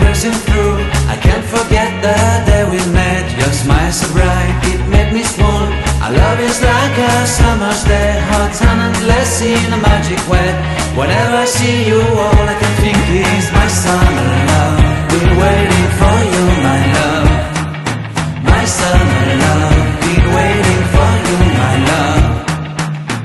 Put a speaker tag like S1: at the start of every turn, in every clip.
S1: piercing through. I can't forget the day we met. Your smile so bright, it made me swoon. Our love is like a summer's day, hot and endless in a magic way. Whenever I see you, all I can think is my summer love. Been waiting for you, my love. My summer love. Been waiting for you, my love.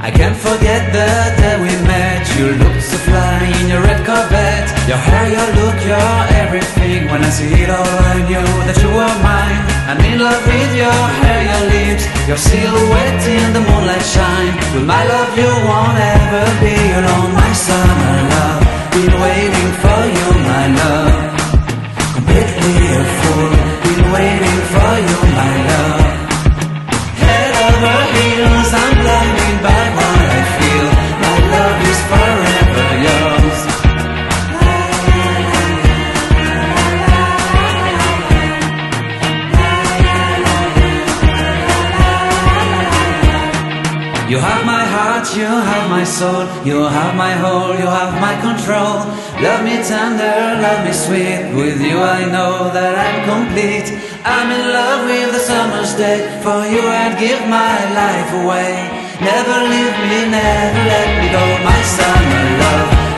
S1: I can't forget the day we met. You looked so fly in your red Corvette. Your hair, your look, your everything. When I see it all, I knew that you were mine. I'm in love with your hair, your lips, your silhouette in the moonlight shine. With my love you won't ever be alone. My summer love, been waiting for you, my love. Completely a fool, been waiting for you, my love. Head over heels, I'm blinded by what I feel. My love is forever yours. You have my heart, you have my soul, you have my whole, you have my control. Love me tender, love me sweet. With you I know that I'm complete. I'm in love with the summer's day. For you I'd give my life away. Never leave me, never let me go. My summer love,